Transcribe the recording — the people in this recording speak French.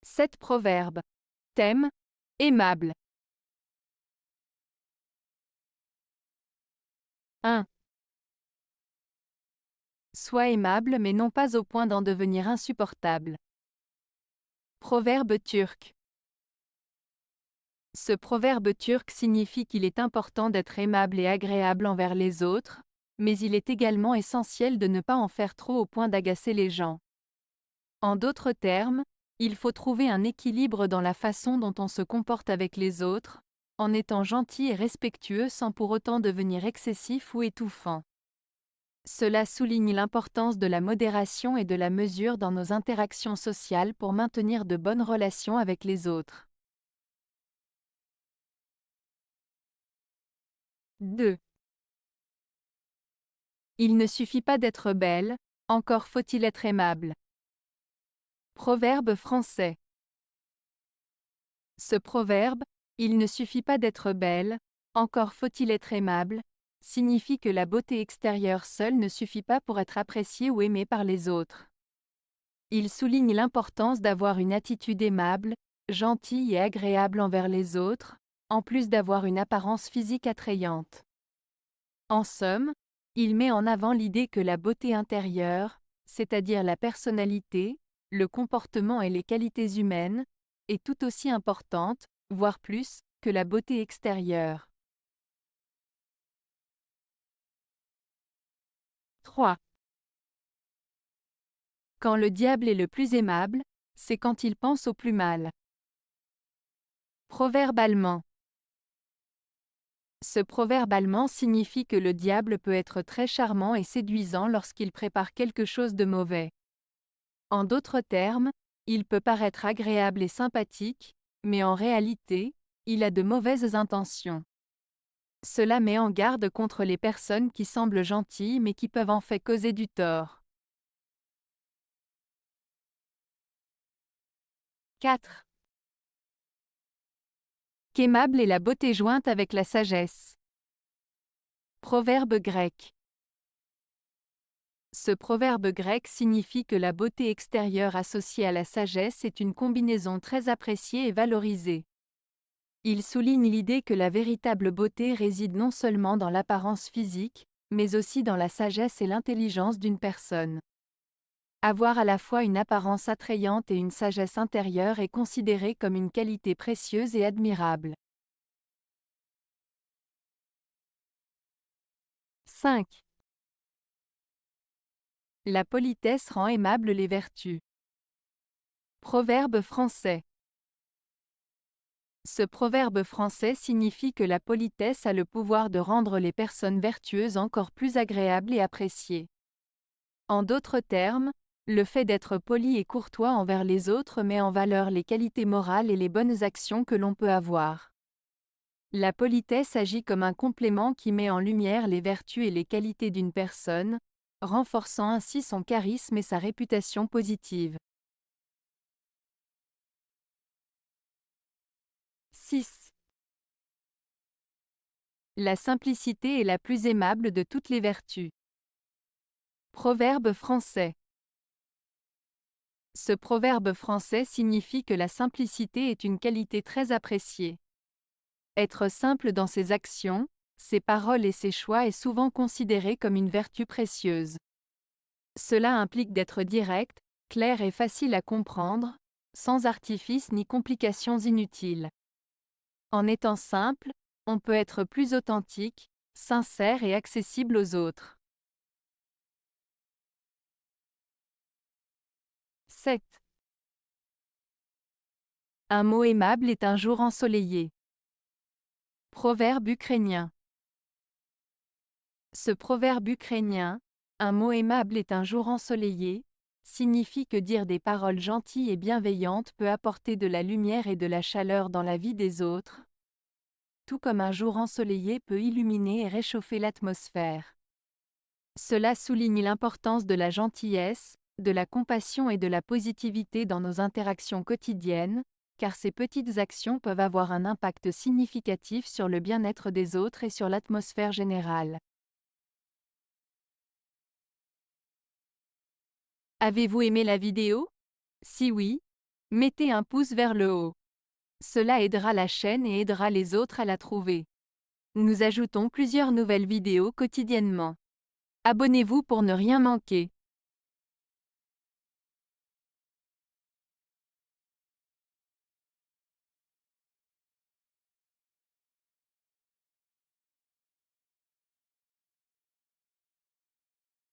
7 proverbes. Thème: aimable. 1. Sois aimable mais non pas au point d'en devenir insupportable. Proverbe turc. Ce proverbe turc signifie qu'il est important d'être aimable et agréable envers les autres, mais il est également essentiel de ne pas en faire trop au point d'agacer les gens. En d'autres termes, il faut trouver un équilibre dans la façon dont on se comporte avec les autres, en étant gentil et respectueux sans pour autant devenir excessif ou étouffant. Cela souligne l'importance de la modération et de la mesure dans nos interactions sociales pour maintenir de bonnes relations avec les autres. 2. Il ne suffit pas d'être belle, encore faut-il être aimable. Proverbe français. Ce proverbe, il ne suffit pas d'être belle, encore faut-il être aimable, signifie que la beauté extérieure seule ne suffit pas pour être appréciée ou aimée par les autres. Il souligne l'importance d'avoir une attitude aimable, gentille et agréable envers les autres, en plus d'avoir une apparence physique attrayante. En somme, il met en avant l'idée que la beauté intérieure, c'est-à-dire la personnalité, le comportement et les qualités humaines, est tout aussi importante, voire plus, que la beauté extérieure. 3. Quand le diable est le plus aimable, c'est quand il pense au plus mal. Proverbe allemand. Ce proverbe allemand signifie que le diable peut être très charmant et séduisant lorsqu'il prépare quelque chose de mauvais. En d'autres termes, il peut paraître agréable et sympathique, mais en réalité, il a de mauvaises intentions. Cela met en garde contre les personnes qui semblent gentilles mais qui peuvent en fait causer du tort. 4. Qu'aimable est la beauté jointe avec la sagesse. Proverbe grec. Ce proverbe grec signifie que la beauté extérieure associée à la sagesse est une combinaison très appréciée et valorisée. Il souligne l'idée que la véritable beauté réside non seulement dans l'apparence physique, mais aussi dans la sagesse et l'intelligence d'une personne. Avoir à la fois une apparence attrayante et une sagesse intérieure est considéré comme une qualité précieuse et admirable. 5. La politesse rend aimables les vertus. Proverbe français. Ce proverbe français signifie que la politesse a le pouvoir de rendre les personnes vertueuses encore plus agréables et appréciées. En d'autres termes, le fait d'être poli et courtois envers les autres met en valeur les qualités morales et les bonnes actions que l'on peut avoir. La politesse agit comme un complément qui met en lumière les vertus et les qualités d'une personne, renforçant ainsi son charisme et sa réputation positive. 6. La simplicité est la plus aimable de toutes les vertus. Proverbe français. Ce proverbe français signifie que la simplicité est une qualité très appréciée. Être simple dans ses actions, ses paroles et ses choix est souvent considéré comme une vertu précieuse. Cela implique d'être direct, clair et facile à comprendre, sans artifice ni complications inutiles. En étant simple, on peut être plus authentique, sincère et accessible aux autres. 7. Un mot aimable est un jour ensoleillé. Proverbe ukrainien. Ce proverbe ukrainien, un mot aimable est un jour ensoleillé, signifie que dire des paroles gentilles et bienveillantes peut apporter de la lumière et de la chaleur dans la vie des autres, tout comme un jour ensoleillé peut illuminer et réchauffer l'atmosphère. Cela souligne l'importance de la gentillesse, de la compassion et de la positivité dans nos interactions quotidiennes, car ces petites actions peuvent avoir un impact significatif sur le bien-être des autres et sur l'atmosphère générale. Avez-vous aimé la vidéo? Si oui, Mettez un pouce vers le haut. Cela aidera la chaîne et aidera les autres à la trouver. Nous ajoutons plusieurs nouvelles vidéos quotidiennement. Abonnez-vous pour ne rien manquer.